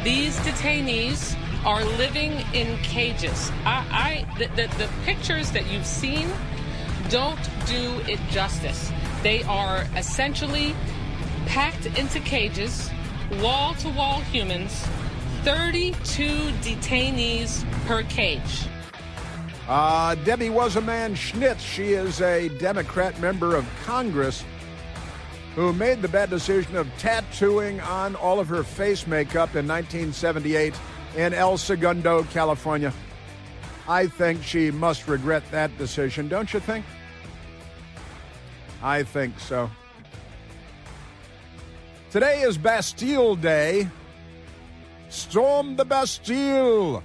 These detainees are living in cages. The pictures that you've seen don't do it justice. They are essentially packed into cages, wall-to-wall humans, 32 detainees per cage. Debbie Wasaman Schnitz, she is a Democrat member of Congress who made the bad decision of tattooing on all of her face makeup in 1978 in El Segundo, California. I think she must regret that decision, don't you think? I think so. Today is Bastille Day. Storm the Bastille.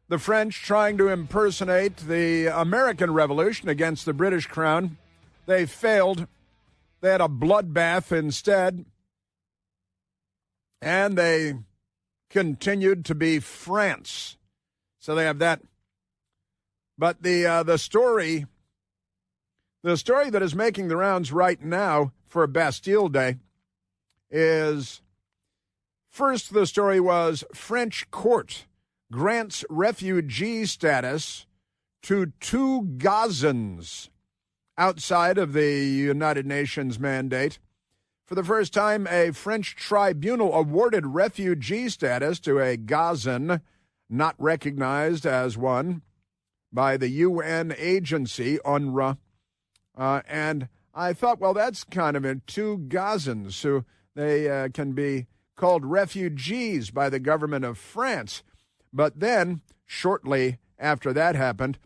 The French trying to impersonate the American Revolution against the British Crown. They failed. They had a bloodbath instead. And they continued to be France. So they have that. But the story that is making the rounds right now for Bastille Day is, first the story was French court grants refugee status to 2 Gazans outside of the United Nations mandate. For the first time, a French tribunal awarded refugee status to a Gazan not recognized as one by the UN agency, UNRWA. And I thought, well, that's kind of it. 2 Gazans who they can be called refugees by the government of France. But then, shortly after that happened,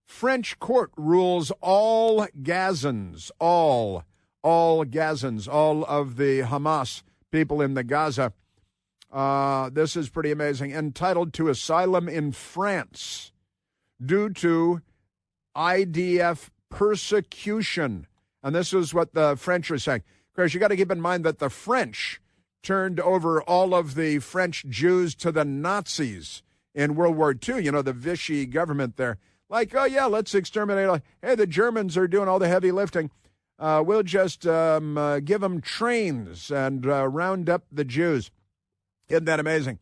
French court rules all Gazans, all Gazans, all of the Hamas people in the Gaza, this is pretty amazing, entitled to asylum in France due to IDF persecution. And this is what the French are saying. Of course, you got to keep in mind that the French turned over all of the French Jews to the Nazis in World War II, you know, the Vichy government there. Like, oh, yeah, let's exterminate. Hey, the Germans are doing all the heavy lifting. We'll just give them trains and round up the Jews. Isn't that amazing?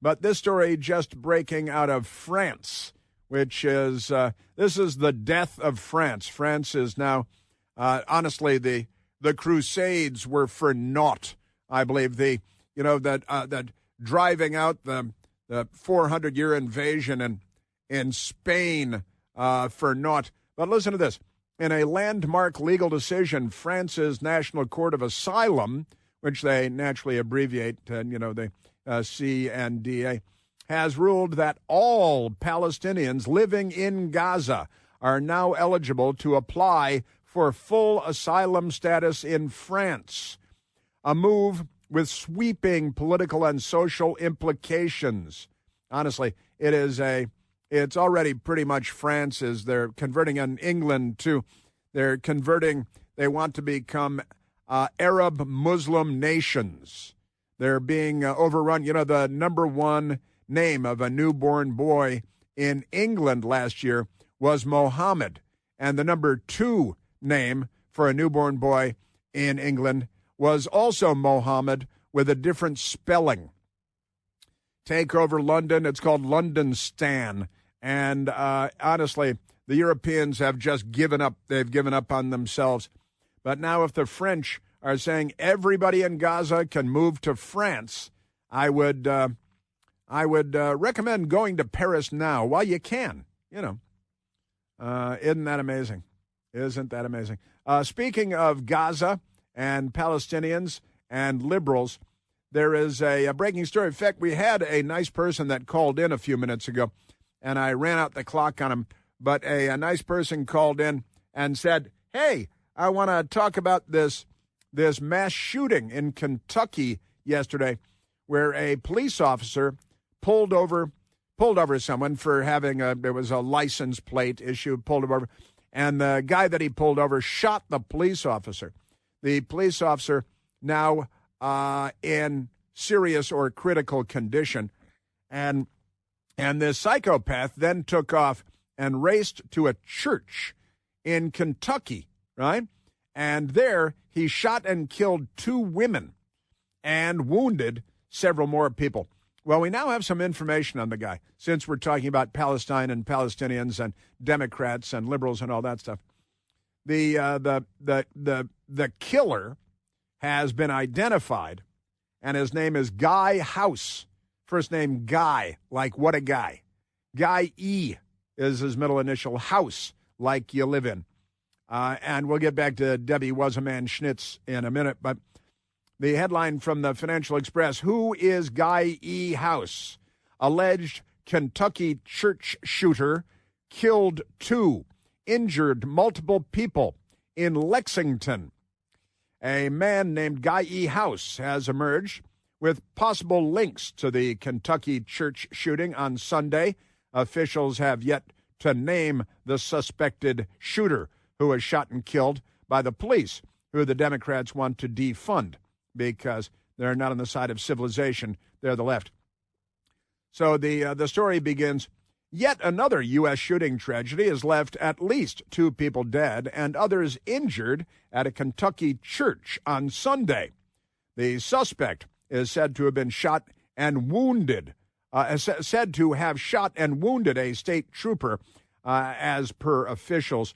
But this story just breaking out of France, which is, this is the death of France. France is now, honestly, the Crusades were for naught. I believe that driving out the 400-year invasion in Spain for naught. But listen to this. In a landmark legal decision, France's National Court of Asylum, which they naturally abbreviate, the CNDA, has ruled that all Palestinians living in Gaza are now eligible to apply for full asylum status in France, a move with sweeping political and social implications. Honestly, it's already pretty much France is they're converting, in England too. They want to become Arab Muslim nations. They're being overrun. You know, the number one name of a newborn boy in England last year was Mohammed. And the number 2 name for a newborn boy in England was also Mohammed with a different spelling. Take over London. It's called London Stan. And honestly, the Europeans have just given up. They've given up on themselves. But now if the French are saying everybody in Gaza can move to France, I would recommend going to Paris now while you can. Isn't that amazing? Isn't that amazing? Speaking of Gaza and Palestinians and liberals, there is a breaking story. In fact, we had a nice person that called in a few minutes ago, and I ran out the clock on him. But a nice person called in and said, hey, I want to talk about this mass shooting in Kentucky yesterday where a police officer pulled over someone for having there was a license plate issue, pulled him over, and the guy that he pulled over shot the police officer. The police officer now in serious or critical condition, and this psychopath then took off and raced to a church in Kentucky, right? And there he shot and killed 2 women and wounded several more people. Well, we now have some information on the guy, since we're talking about Palestine and Palestinians and Democrats and liberals and all that stuff. The killer has been identified, and his name is Guy House. First name Guy, like what a guy. Guy E is his middle initial, House, like you live in. And we'll get back to Debbie Wasaman Schnitz in a minute, but the headline from the Financial Express, who is Guy E. House? Alleged Kentucky church shooter, killed 2, injured multiple people in Lexington. A man named Guy E. House has emerged with possible links to the Kentucky church shooting on Sunday. Officials have yet to name the suspected shooter who was shot and killed by the police, who the Democrats want to defund because they're not on the side of civilization. They're the left. So the story begins, yet another U.S. shooting tragedy has left at least 2 people dead and others injured at a Kentucky church on Sunday. The suspect is said to have been shot and wounded, said to have shot and wounded a state trooper, as per officials.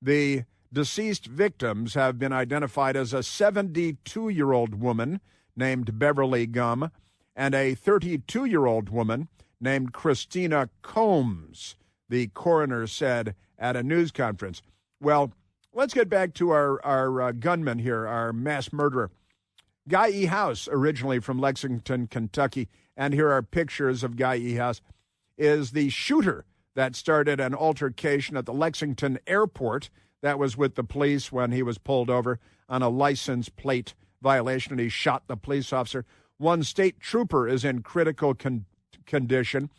The deceased victims have been identified as a 72-year-old woman named Beverly Gum and a 32-year-old woman named Christina Combs, the coroner said at a news conference. Well, let's get back to our gunman here, our mass murderer. Guy E. House, originally from Lexington, Kentucky, and here are pictures of Guy E. House, is the shooter that started an altercation at the Lexington airport that was with the police when he was pulled over on a license plate violation, and he shot the police officer. One state trooper is in critical condition.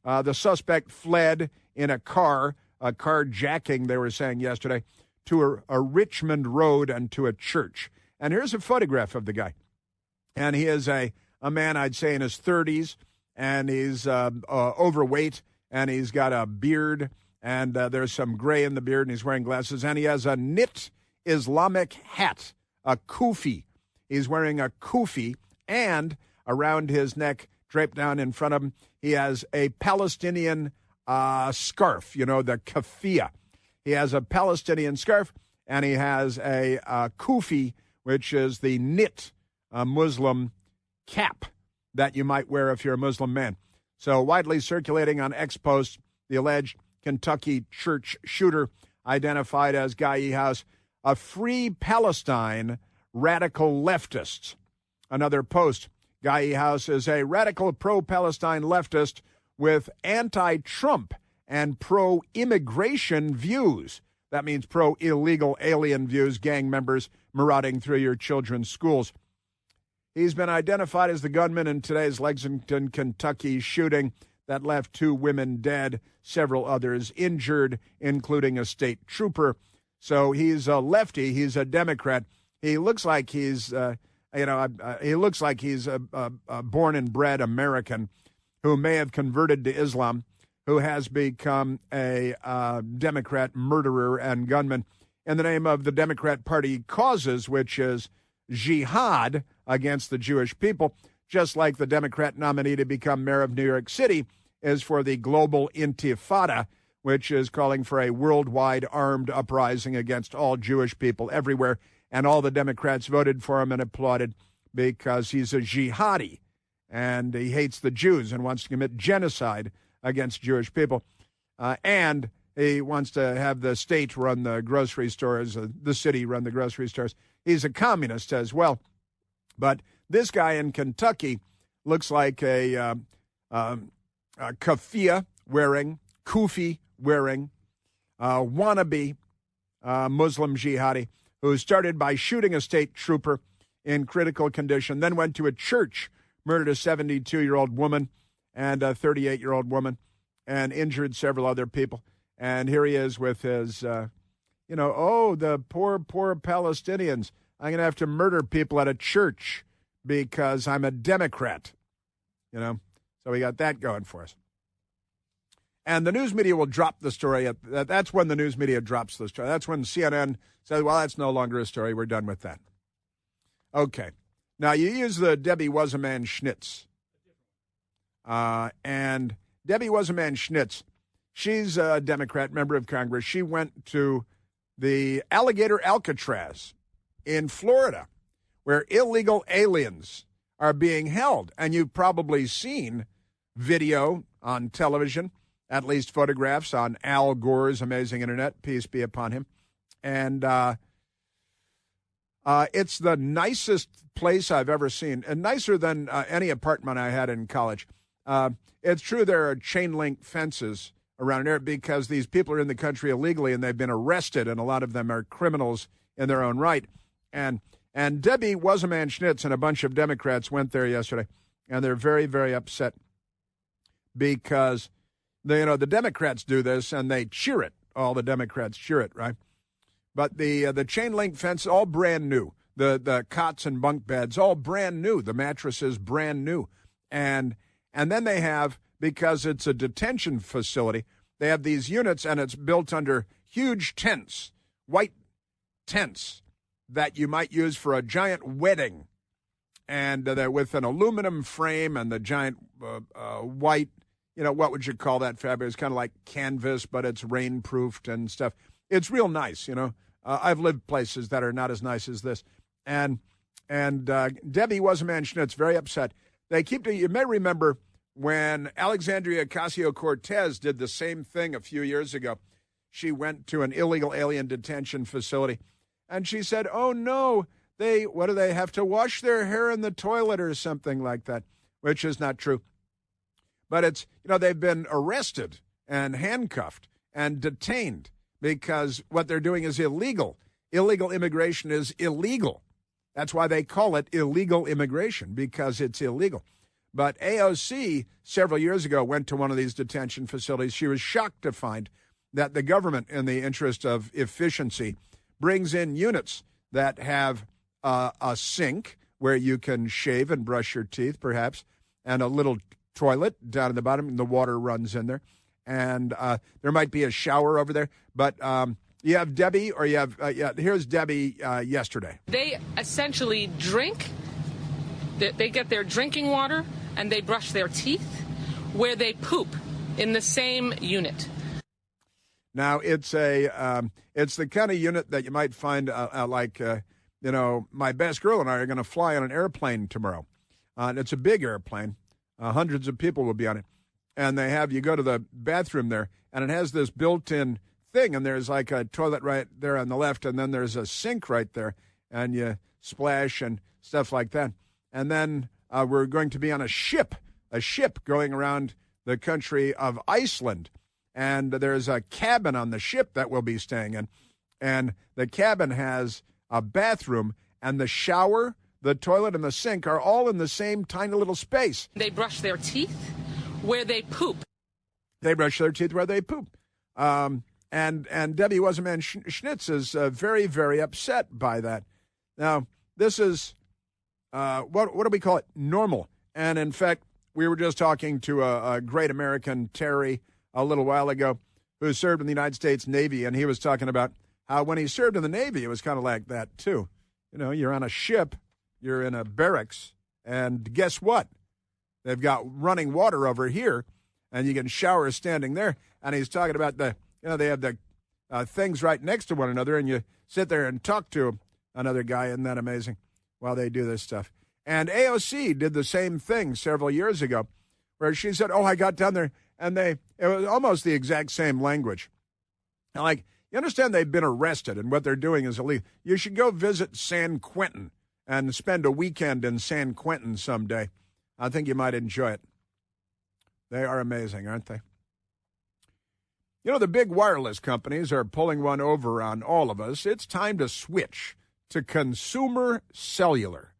The suspect fled in a carjacking, they were saying yesterday, to a Richmond road and to a church. And here's a photograph of the guy. And he is a man, I'd say, in his 30s, and he's overweight, and he's got a beard, and there's some gray in the beard, and he's wearing glasses, and he has a knit Islamic hat, a kufi. He's wearing a kufi, and around his neck, draped down in front of him, he has a Palestinian scarf, the keffiyeh. He has a Palestinian scarf, and he has a kufi, which is the knit Muslim cap that you might wear if you're a Muslim man. So widely circulating on X posts, the alleged Kentucky church shooter identified as Guy E. House, a free Palestine radical leftist. Another post, Guy E. House is a radical pro-Palestine leftist with anti-Trump and pro-immigration views. That means pro-illegal alien views, gang members marauding through your children's schools. He's been identified as the gunman in today's Lexington, Kentucky shooting that left 2 women dead, several others injured, including a state trooper. So he's a lefty. He's a Democrat. He looks like he's, he looks like he's a born and bred American who may have converted to Islam, who has become a Democrat murderer and gunman in the name of the Democrat Party causes, which is jihad against the Jewish people, just like the Democrat nominee to become mayor of New York City is for the global intifada, which is calling for a worldwide armed uprising against all Jewish people everywhere. And all the Democrats voted for him and applauded because he's a jihadi and he hates the Jews and wants to commit genocide against Jewish people. And he wants to have the state run the grocery stores, the city run the grocery stores. He's a communist as well. But this guy in Kentucky looks like a keffiyeh wearing, kufi wearing, wannabe Muslim jihadi who started by shooting a state trooper in critical condition, then went to a church, murdered a 72-year-old woman and a 38-year-old woman, and injured several other people. And here he is with his, the poor Palestinians. I'm going to have to murder people at a church because I'm a Democrat. So we got that going for us. And the news media will drop the story. That's when the news media drops the story. That's when CNN says, well, that's no longer a story. We're done with that. Okay. Now, you use the Debbie Wasaman Schnitz. And Debbie Wasaman Schnitz, she's a Democrat, member of Congress. She went to the Alligator Alcatraz in Florida, where illegal aliens are being held. And you've probably seen video on television, at least photographs on Al Gore's amazing internet, peace be upon him. And it's the nicest place I've ever seen, and nicer than any apartment I had in college. It's true there are chain link fences around there because these people are in the country illegally and they've been arrested, and a lot of them are criminals in their own right. And Debbie Wasaman Schnitz and a bunch of Democrats went there yesterday, and they're very, very upset because the Democrats do this and they cheer it. All the Democrats cheer it, right? But the chain link fence, all brand new. The cots and bunk beds, all brand new. The mattresses, brand new. And then they have, because it's a detention facility, they have these units, and it's built under huge tents, white tents that you might use for a giant wedding. And they're with an aluminum frame and the giant white, what would you call that fabric? It's kind of like canvas, but it's rainproofed and stuff. It's real nice, I've lived places that are not as nice as this. And Debbie Wasaman Schnitz, very upset. You may remember when Alexandria Ocasio-Cortez did the same thing a few years ago. She went to an illegal alien detention facility, and she said, oh, no, they have to wash their hair in the toilet or something like that, which is not true. But it's, they've been arrested and handcuffed and detained because what they're doing is illegal. Illegal immigration is illegal. That's why they call it illegal immigration, because it's illegal. But AOC, several years ago, went to one of these detention facilities. She was shocked to find that the government, in the interest of efficiency, brings in units that have a sink where you can shave and brush your teeth, perhaps, and a little toilet down at the bottom, and the water runs in there. And there might be a shower over there. But you have Debbie, or you have, here's Debbie yesterday. They essentially drink, they get their drinking water, and they brush their teeth where they poop in the same unit. Now, it's the kind of unit that you might find my best girl and I are going to fly on an airplane tomorrow. And it's a big airplane. Hundreds of people will be on it. And you go to the bathroom there, and it has this built-in thing, and there's like a toilet right there on the left, and then there's a sink right there, and you splash and stuff like that. And then we're going to be on a ship going around the country of Iceland, and there's a cabin on the ship that we'll be staying in, and the cabin has a bathroom, and the shower, the toilet, and the sink are all in the same tiny little space. They brush their teeth where they poop. They brush their teeth where they poop. And Debbie Wasaman Schnitz is very, very upset by that. Now, this is, what do we call it? Normal. And, in fact, we were just talking to a great American, Terry, a little while ago, who served in the United States Navy, and he was talking about how when he served in the Navy, it was kind of like that, too. You're on a ship, you're in a barracks, and guess what? They've got running water over here, and you can shower standing there. And he's talking about they have the things right next to one another, and you sit there and talk to another guy. Isn't that amazing? While they do this stuff. And AOC did the same thing several years ago, where she said, I got down there, and it was almost the exact same language. And you understand they've been arrested, and what they're doing is illegal. You should go visit San Quentin and spend a weekend in San Quentin someday. I think you might enjoy it. They are amazing, aren't they? The big wireless companies are pulling one over on all of us. It's time to switch to consumer cellular.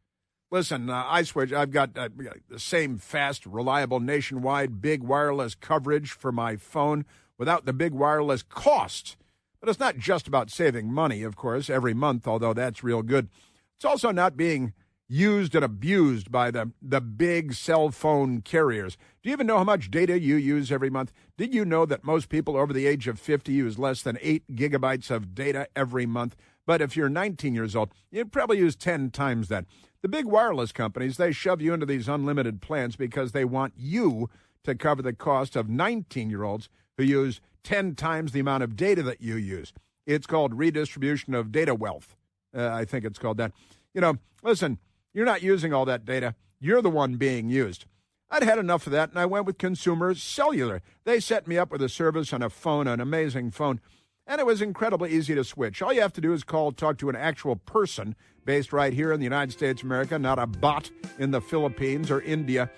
Listen, I switch. I've got the same fast, reliable, nationwide big wireless coverage for my phone without the big wireless cost. But it's not just about saving money, of course, every month, although that's real good. It's also not being used and abused by the big cell phone carriers. Do you even know how much data you use every month? Did you know that most people over the age of 50 use less than 8 gigabytes of data every month? But if you're 19 years old, you probably use 10 times that. The big wireless companies, they shove you into these unlimited plans because they want you to cover the cost of 19-year-olds who use 10 times the amount of data that you use. It's called redistribution of data wealth. I think it's called that. Listen, you're not using all that data. You're the one being used. I'd had enough of that, and I went with Consumer Cellular. They set me up with a service on a phone, an amazing phone, and it was incredibly easy to switch. All you have to do is talk to an actual person based right here in the United States of America, not a bot in the Philippines or India.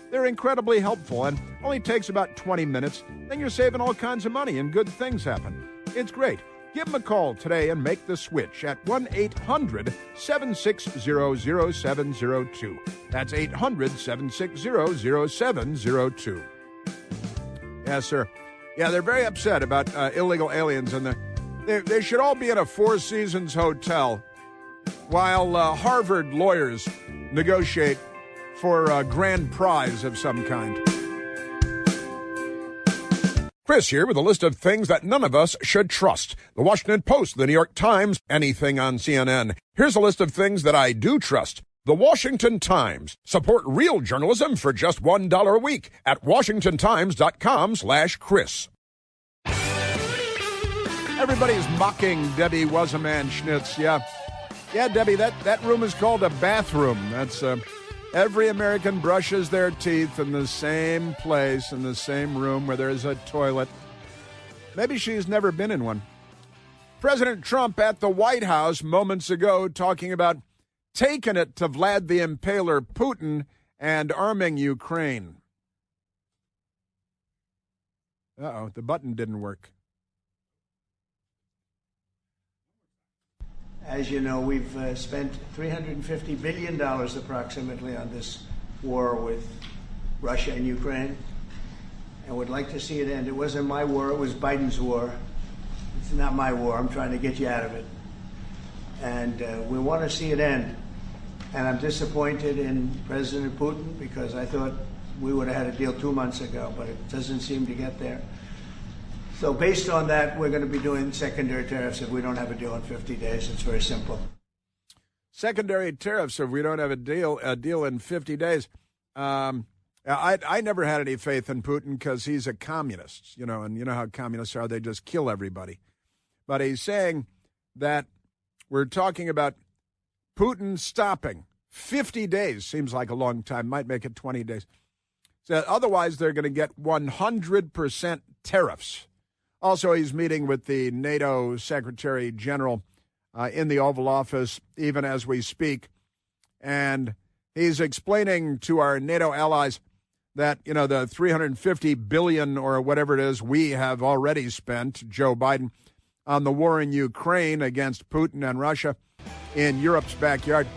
They're incredibly helpful and only takes about 20 minutes. Then you're saving all kinds of money and good things happen. It's great. Give them a call today and make the switch at 1-800-760-0702. That's 800-760-0702. Yes, sir. Yeah, they're very upset about illegal aliens, and they should all be in a Four Seasons hotel while Harvard lawyers negotiate for a grand prize of some kind. Chris here with a list of things that none of us should trust. The Washington Post, the New York Times, anything on CNN. Here's a list of things that I do trust. The Washington Times. Support real journalism for just $1 a week at washingtontimes.com/Chris. Everybody's mocking Debbie Wasaman Schnitz. Yeah, Debbie, that room is called a bathroom. That's every American brushes their teeth in the same place, in the same room where there's a toilet. Maybe she's never been in one. President Trump at the White House moments ago talking about taking it to Vlad the Impaler Putin and arming Ukraine. Uh-oh, the button didn't work. As you know, we've spent $350 billion approximately on this war with Russia and Ukraine, and would like to see it end. It wasn't my war, it was Biden's war. It's not my war, I'm trying to get you out of it. And we want to see it end. And I'm disappointed in President Putin because I thought we would have had a deal 2 months ago, but it doesn't seem to get there. So based on that, we're going to be doing secondary tariffs if we don't have a deal in 50 days. It's very simple. Secondary tariffs if we don't have a deal in 50 days. I never had any faith in Putin because he's a communist, and you know how communists are. They just kill everybody. But he's saying that we're talking about Putin stopping. 50 days seems like a long time. Might make it 20 days. So otherwise, they're going to get 100% tariffs. Also, he's meeting with the NATO Secretary General in the Oval Office, even as we speak. And he's explaining to our NATO allies that, the $350 billion or whatever it is we have already spent, Joe Biden, on the war in Ukraine against Putin and Russia in Europe's backyard.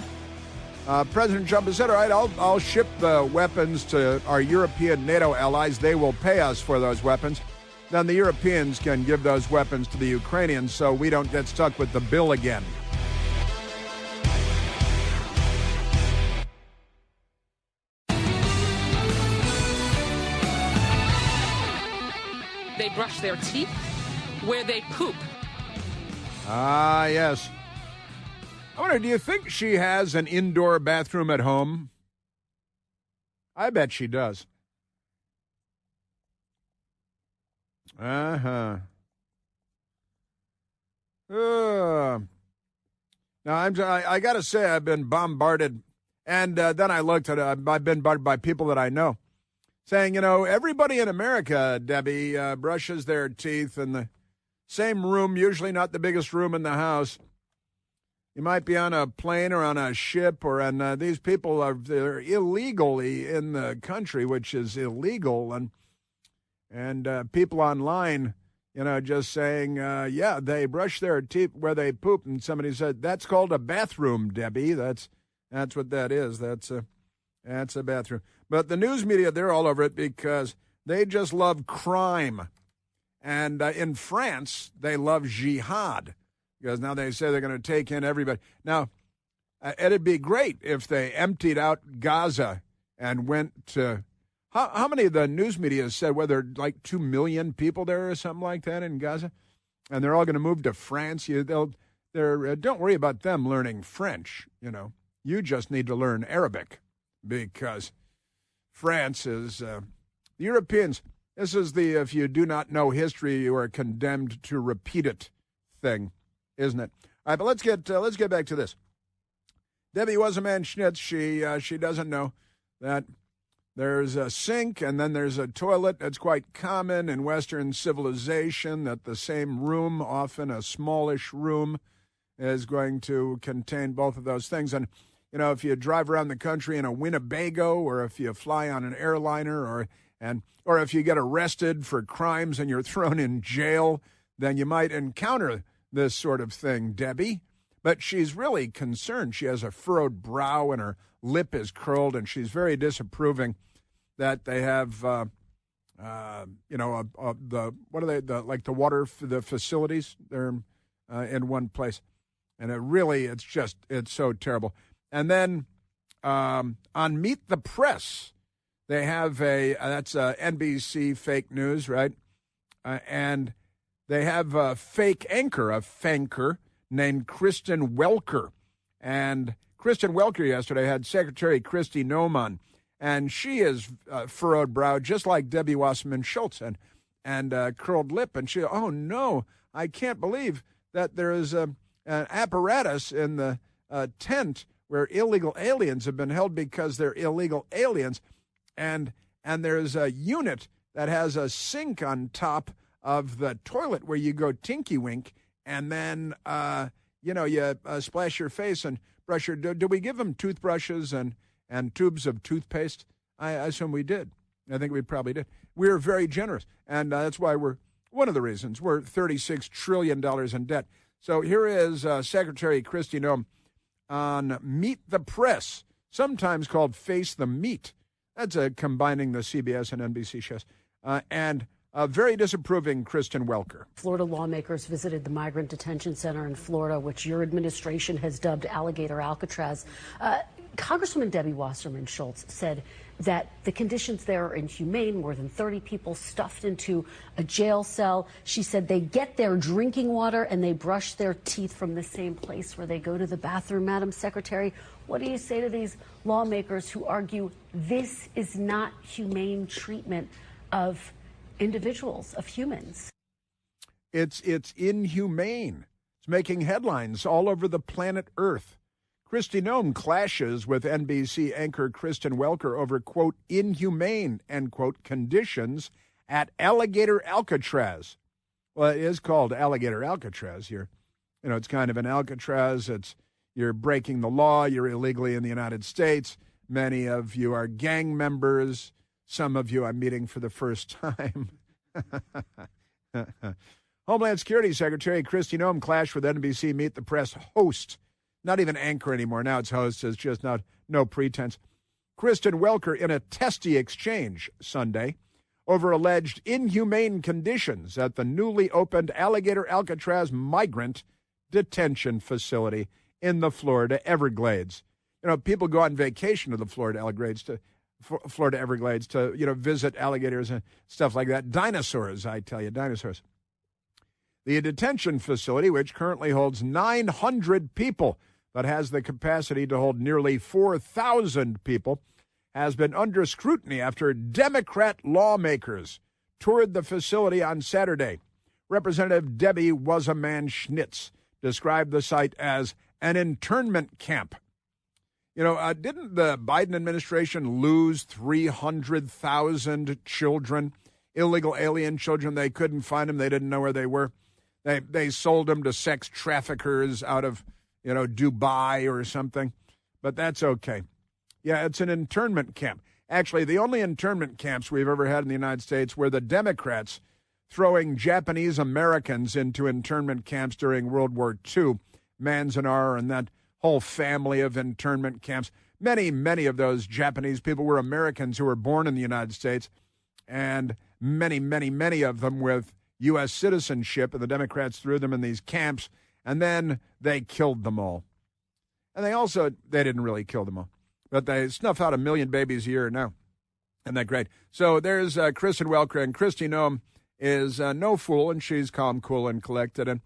President Trump has said, all right, I'll ship the weapons to our European NATO allies. They will pay us for those weapons. Then the Europeans can give those weapons to the Ukrainians so we don't get stuck with the bill again. They brush their teeth where they poop. Ah, yes. I wonder, do you think she has an indoor bathroom at home? I bet she does. Uh-huh. Now, I got to say, I've been bombarded, and then I looked at it. I've been bombarded by people that I know saying, everybody in America, Debbie, brushes their teeth in the same room, usually not the biggest room in the house. You might be on a plane or on a ship, or these people they're illegally in the country, which is illegal, and people online, just saying, they brush their teeth where they poop. And somebody said, that's called a bathroom, Debbie. That's what that is. That's a bathroom. But the news media, they're all over it because they just love crime. And in France, they love jihad because now they say they're going to take in everybody. Now, it'd be great if they emptied out Gaza and went to... How many of the news media said whether like 2 million people there or something like that in Gaza? And they're all going to move to France. Don't worry about them learning French, You just need to learn Arabic, because France is the Europeans. This is the if you do not know history, you are condemned to repeat it thing, isn't it? All right, but let's get back to this. Debbie Wasaman Schnitz, she doesn't know that there's a sink and then there's a toilet. It's quite common in Western civilization that the same room, often a smallish room, is going to contain both of those things. And, you know, if you drive around the country in a Winnebago, or if you fly on an airliner, or if you get arrested for crimes and you're thrown in jail, then you might encounter this sort of thing, Debbie. But she's really concerned. She has a furrowed brow and her lip is curled, and she's very disapproving that they have, the what are they, the water, the facilities, they're in one place. And it's so terrible. And then on Meet the Press, they have that's NBC fake news, right? And they have a fake anchor, a fanker named Kristen Welker. And Kristen Welker yesterday had Secretary Kristi Noem on, and she is furrowed brow, just like Debbie Wasserman Schultz, and curled lip. And she, oh no, I can't believe that there is an apparatus in the tent where illegal aliens have been held because they're illegal aliens. And there's a unit that has a sink on top of the toilet where you go tinky wink, and then, you splash your face and brush your... Do we give them toothbrushes and tubes of toothpaste? I assume we did. I think we probably did. We were very generous, and that's why one of the reasons we're $36 trillion in debt. So here is Secretary Kristi Noem on Meet the Press, sometimes called Face the Meat. That's combining the CBS and NBC shows. And a very disapproving Kristen Welker. Florida lawmakers visited the migrant detention center in Florida, which your administration has dubbed Alligator Alcatraz. Congresswoman Debbie Wasserman Schultz said that the conditions there are inhumane, more than 30 people stuffed into a jail cell. She said they get their drinking water and they brush their teeth from the same place where they go to the bathroom. Madam Secretary, what do you say to these lawmakers who argue this is not humane treatment of individuals, of humans? It's inhumane. It's making headlines all over the planet Earth. Kristi Noem clashes with NBC anchor Kristen Welker over, quote, inhumane, end quote, conditions at Alligator Alcatraz. Well, it is called Alligator Alcatraz here. It's kind of an Alcatraz. You're breaking the law. You're illegally in the United States. Many of you are gang members. Some of you I'm meeting for the first time. Homeland Security Secretary Kristi Noem clashed with NBC Meet the Press host. Not even anchor anymore. Now it's host. It's just no pretense. Kristen Welker in a testy exchange Sunday over alleged inhumane conditions at the newly opened Alligator Alcatraz migrant detention facility in the Florida Everglades. People go on vacation to the Florida Everglades to visit alligators and stuff like that. Dinosaurs, I tell you, dinosaurs. The detention facility, which currently holds 900 people but has the capacity to hold nearly 4,000 people, has been under scrutiny after Democrat lawmakers toured the facility on Saturday. Representative Debbie Wasaman Schnitz described the site as an internment camp. Didn't the Biden administration lose 300,000 children, illegal alien children? They couldn't find them. They didn't know where they were. They sold them to sex traffickers out of, Dubai or something. But that's okay. Yeah, it's an internment camp. Actually, the only internment camps we've ever had in the United States were the Democrats throwing Japanese Americans into internment camps during World War II, Manzanar and that whole family of internment camps. Many, many of those Japanese people were Americans who were born in the United States, and many, many, many of them with U.S. citizenship, and the Democrats threw them in these camps, and then they killed them all. And they didn't really kill them all, but they snuff out 1 million babies a year now. Isn't that great? So there's Kristen Welker, and Kristi Noem is no fool, and she's calm, cool, and collected,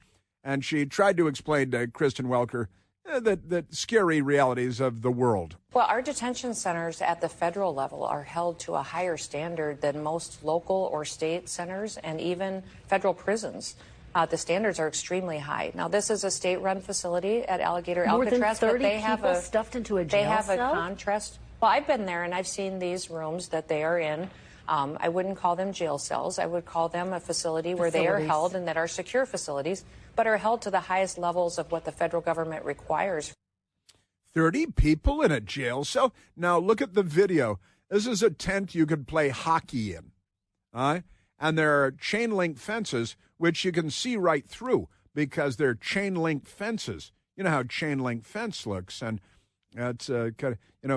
and she tried to explain to Kristen Welker, the scary realities of the world. Well, our detention centers at the federal level are held to a higher standard than most local or state centers and even federal prisons. The standards are extremely high. Now, this is a state-run facility at Alligator Alcatraz, but they have stuffed into a jail They have cell? a contrast. Well, I've been there and I've seen these rooms that they are in. I wouldn't call them jail cells. I would call them a facility where they are held and that are secure facilities, but are held to the highest levels of what the federal government requires. 30 people in a jail cell? Now, look at the video. This is a tent you could play hockey in. And there are chain link fences, which you can see right through because they're chain link fences. You know how chain link fence looks. And it's,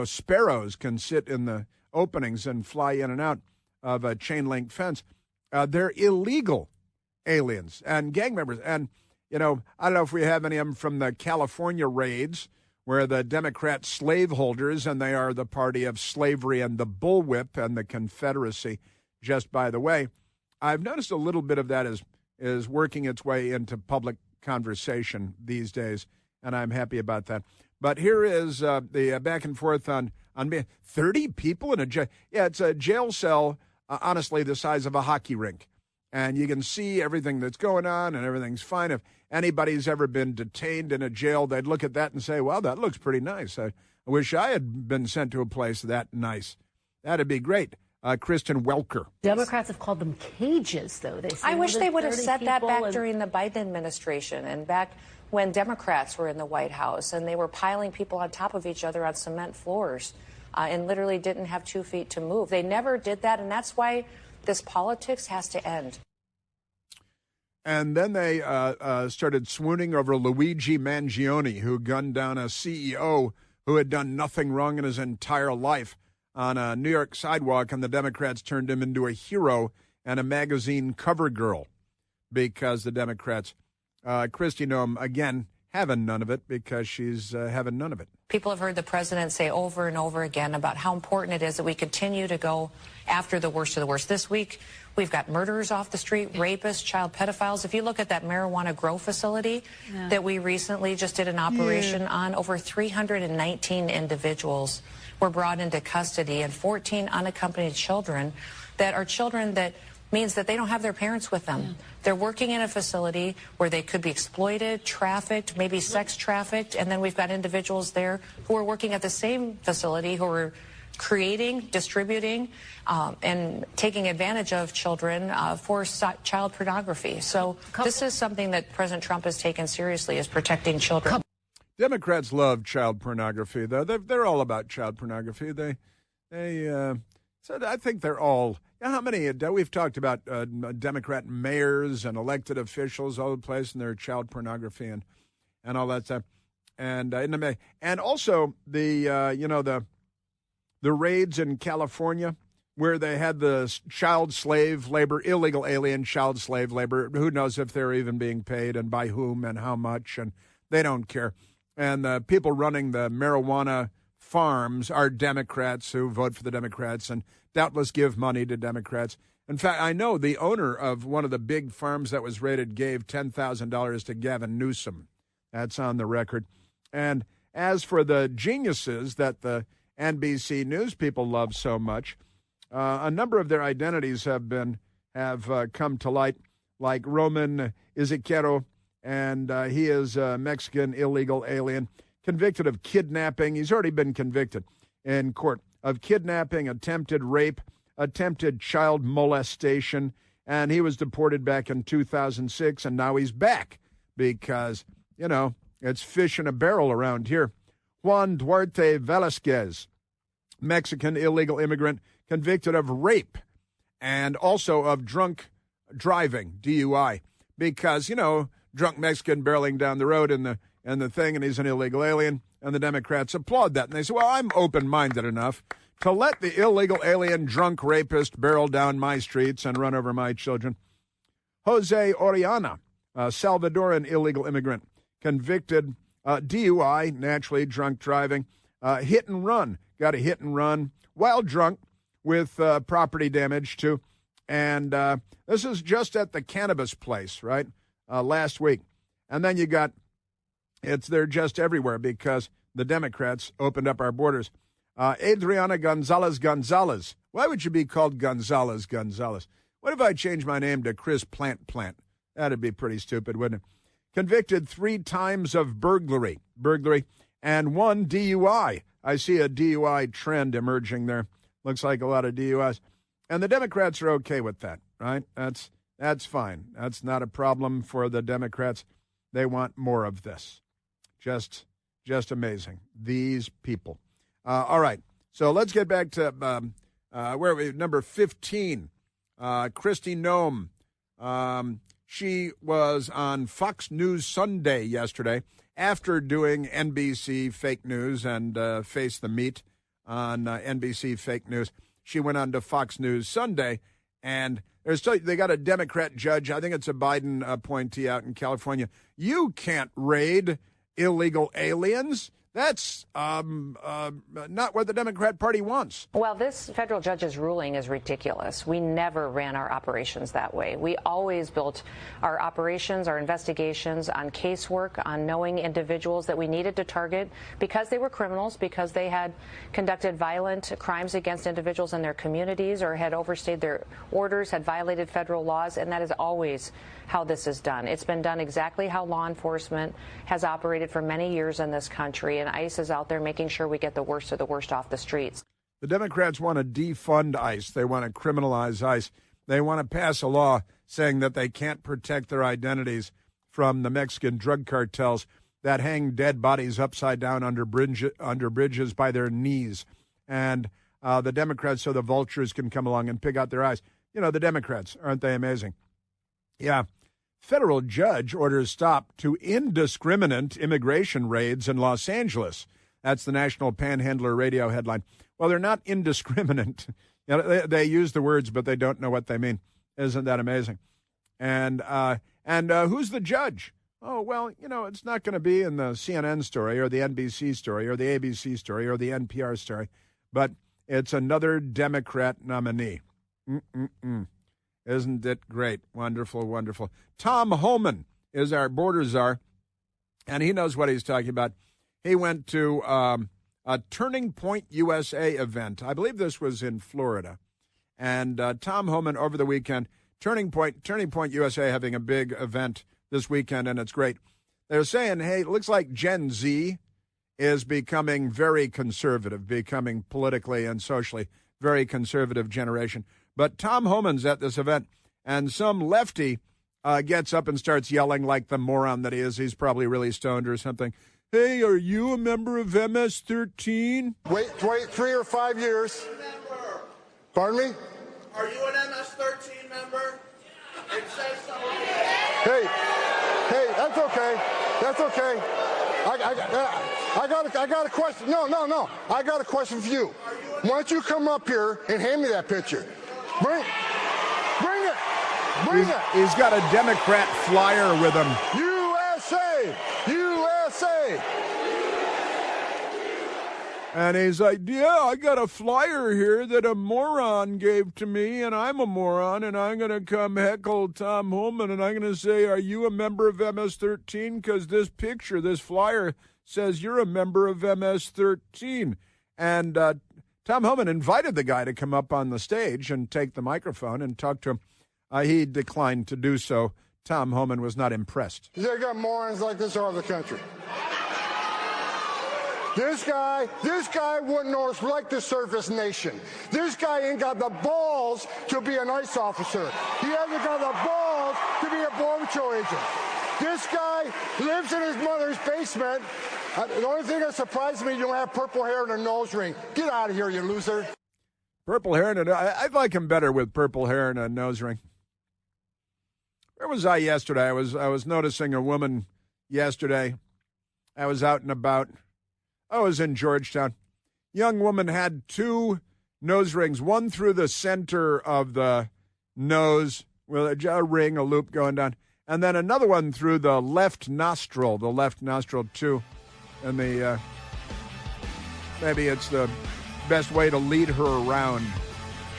sparrows can sit in the openings and fly in and out of a chain link fence. They're illegal aliens and gang members. And, I don't know if we have any of them from the California raids where the Democrat slaveholders, and they are the party of slavery and the bullwhip and the Confederacy, just by the way. I've noticed a little bit of that is working its way into public conversation these days, and I'm happy about that. But here is the back and forth on 30 people in a jail. Yeah, it's a jail cell, honestly, the size of a hockey rink. And you can see everything that's going on and everything's fine. If anybody's ever been detained in a jail, they'd look at that and say, well, that looks pretty nice. I wish I had been sent to a place that nice. That'd be great. Kristen Welker. Democrats have called them cages, though. I wish they would have said that back during the Biden administration and back when Democrats were in the White House and they were piling people on top of each other on cement floors and literally didn't have 2 feet to move. They never did that, and that's why this politics has to end. And then they started swooning over Luigi Mangione, who gunned down a CEO who had done nothing wrong in his entire life on a New York sidewalk, and the Democrats turned him into a hero and a magazine cover girl because the Democrats, Kristi Noem, again, having none of it because she's having none of it. People have heard the president say over and over again about how important it is that we continue to go after the worst of the worst. This week, we've got murderers off the street, rapists, child pedophiles. If you look at that marijuana grow facility that we recently just did an operation on, over 319 individuals were brought into custody and 14 unaccompanied children that means that they don't have their parents with them. Yeah. They're working in a facility where they could be exploited, trafficked, maybe sex trafficked, and then we've got individuals there who are working at the same facility who are creating, distributing, and taking advantage of children for child pornography. So this is something that President Trump has taken seriously, is protecting children. Democrats love child pornography, though. They're all about child pornography. So I think they're all. How many? We've talked about Democrat mayors and elected officials all over the place, and their child pornography and all that stuff. And also the raids in California where they had the child slave labor, illegal alien child slave labor. Who knows if they're even being paid and by whom and how much, and they don't care. And the people running the marijuana farms are Democrats who vote for the Democrats and doubtless give money to Democrats. In fact, I know the owner of one of the big farms that was raided gave $10,000 to Gavin Newsom. That's on the record. And as for the geniuses that the NBC News people love so much, a number of their identities have come to light, like Roman Izquierdo, and he is a Mexican illegal alien convicted of kidnapping. He's already been convicted in court of kidnapping, attempted rape, attempted child molestation, and he was deported back in 2006, and now he's back because, it's fish in a barrel around here. Juan Duarte Velasquez, Mexican illegal immigrant, convicted of rape and also of drunk driving, DUI, because, drunk Mexican barreling down the road in the thing, and he's an illegal alien, and the Democrats applaud that. And they say, well, I'm open-minded enough to let the illegal alien drunk rapist barrel down my streets and run over my children. Jose Oriana, a Salvadoran illegal immigrant, convicted DUI, naturally drunk driving, hit and run, got a hit and run while drunk with property damage too. And this is just at the cannabis place, right, last week. And then you got They're just everywhere because the Democrats opened up our borders. Adriana Gonzalez. Why would you be called Gonzalez? What if I changed my name to Chris Plant? That'd be pretty stupid, wouldn't it? Convicted 3 times of burglary, and 1 DUI. I see a DUI trend emerging there. Looks like a lot of DUIs. And the Democrats are okay with that, right? That's fine. That's not a problem for the Democrats. They want more of this. Just amazing. These people. All right. So let's get back to where are we? Number 15. Kristi Noem. She was on Fox News Sunday yesterday after doing NBC fake news and Face the Meat on NBC fake news. She went on to Fox News Sunday, and they got a Democrat judge. I think it's a Biden appointee out in California. You can't raid illegal aliens. That's not what the Democrat Party wants. Well, this federal judge's ruling is ridiculous. We never ran our operations that way. We always built our operations, our investigations on casework, on knowing individuals that we needed to target because they were criminals, because they had conducted violent crimes against individuals in their communities or had overstayed their orders, had violated federal laws, and that is always how this is done. It's been done exactly how law enforcement has operated for many years in this country, and ICE is out there making sure we get the worst of the worst off the streets. The Democrats want to defund ICE. They want to criminalize ICE. They want to pass a law saying that they can't protect their identities from the Mexican drug cartels that hang dead bodies upside down under bridges by their knees. And the Democrats, so the vultures can come along and pick out their eyes. You know, the Democrats, aren't they amazing? Yeah. Federal judge orders stop to indiscriminate immigration raids in Los Angeles. That's the National Panhandler Radio headline. Well, they're not indiscriminate. You know, they use the words, but they don't know what they mean. Isn't that amazing? And who's the judge? Oh, well, you know, it's not going to be in the CNN story or the NBC story or the ABC story or the NPR story, but it's another Democrat nominee. Isn't it great? Wonderful, wonderful. Tom Homan is our border czar, and he knows what he's talking about. He went to a Turning Point USA event. I believe this was in Florida. And Tom Homan over the weekend, Turning Point USA having a big event this weekend, and it's great. They're saying, hey, it looks like Gen Z is becoming very conservative, becoming politically and socially very conservative generation. But Tom Homan's at this event, and some lefty gets up and starts yelling like the moron that he is. He's probably really stoned or something. Hey, are you a member of MS-13? Wait 3 or 5 years. Pardon me? Are you an MS-13 member? It says so. Hey, that's okay. That's okay. I got a question. No. I got a question for you. Why don't you come up here and hand me that picture? Bring it. He's got a Democrat flyer with him. USA. And he's like, yeah, I got a flyer here that a moron gave to me, and I'm a moron, and I'm going to come heckle Tom Homan, and I'm going to say, are you a member of MS-13? Because this picture, this flyer, says you're a member of MS-13. And Tom Homan invited the guy to come up on the stage and take the microphone and talk to him. He declined to do so. Tom Homan was not impressed. You got morons like this all over the country. This guy wouldn't like the surface nation. This guy ain't got the balls to be an ICE officer. He hasn't got the balls to be a Border Patrol agent. This guy lives in his mother's basement. The only thing that surprises me, you don't have purple hair and a nose ring. Get out of here, you loser. Purple hair and I'd like him better with purple hair and a nose ring. Where was I yesterday? I was noticing a woman yesterday. I was out and about. I was in Georgetown. Young woman had 2 nose rings, one through the center of the nose with a ring, a loop going down, and then another one through the left nostril too. And maybe it's the best way to lead her around.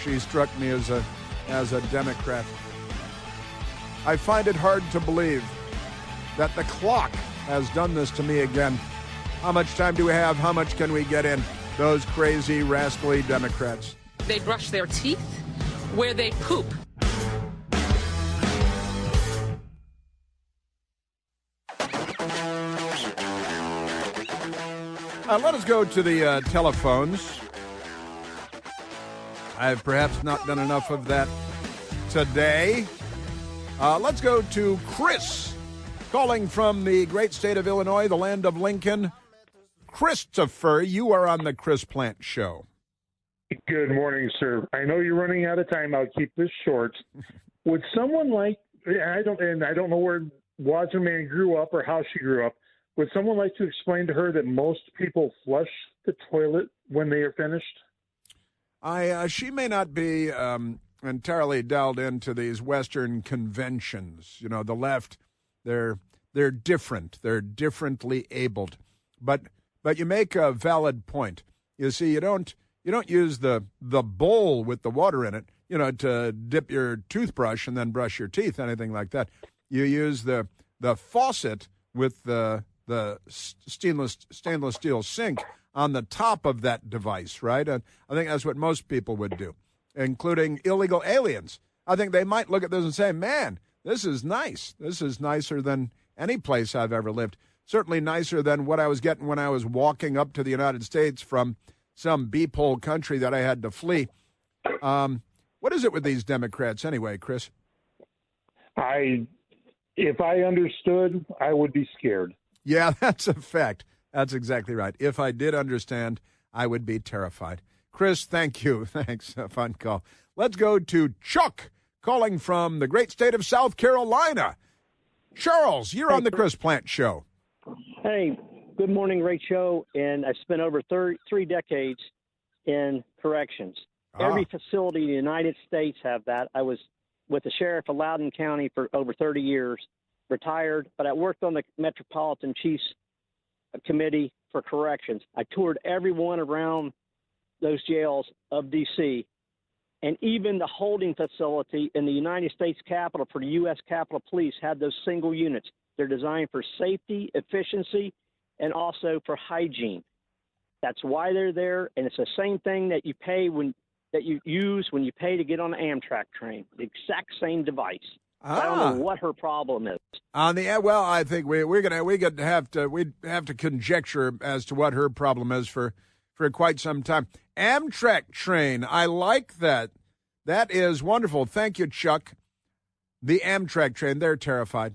She struck me as a Democrat. I find it hard to believe that the clock has done this to me again. How much time do we have? How much can we get in? Those crazy, rascally Democrats. They brush their teeth where they poop. Let us go to the telephones. I've perhaps not done enough of that today. Let's go to Chris, calling from the great state of Illinois, the land of Lincoln. Christopher, you are on the Chris Plant Show. Good morning, sir. I know you're running out of time. I'll keep this short. Would someone like, I don't know where Wasaman grew up or how she grew up, would someone like to explain to her that most people flush the toilet when they are finished? She may not be entirely delved into these Western conventions. You know, the left, they're different. They're differently abled. But you make a valid point. You see, you don't use the bowl with the water in it, you know, to dip your toothbrush and then brush your teeth, anything like that. You use the faucet with the stainless steel sink on the top of that device, right? And I think that's what most people would do, including illegal aliens. I think they might look at this and say, man, this is nice. This is nicer than any place I've ever lived. Certainly nicer than what I was getting when I was walking up to the United States from some beephole country that I had to flee. What is it with these Democrats anyway, Chris? If I understood, I would be scared. Yeah, that's a fact. That's exactly right. If I did understand, I would be terrified. Chris, thank you. Thanks. A fun call. Let's go to Chuck, calling from the great state of South Carolina. Charles, you're on the Chris Plant Show. Hey, good morning, great show. And I spent over 3 decades in corrections. Every facility in the United States have that. I was with the sheriff of Loudoun County for over 30 years, retired, but I worked on the Metropolitan Chiefs Committee for Corrections. I toured every one around those jails of D.C., and even the holding facility in the United States Capitol for the U.S. Capitol Police had those single units. They're designed for safety, efficiency, and also for hygiene. That's why they're there, and it's the same thing that you pay that you use when you pay to get on an Amtrak train. The exact same device. I don't know what her problem is. I think we'd have to conjecture as to what her problem is for quite some time. Amtrak train, I like that. That is wonderful. Thank you, Chuck. The Amtrak train, they're terrified.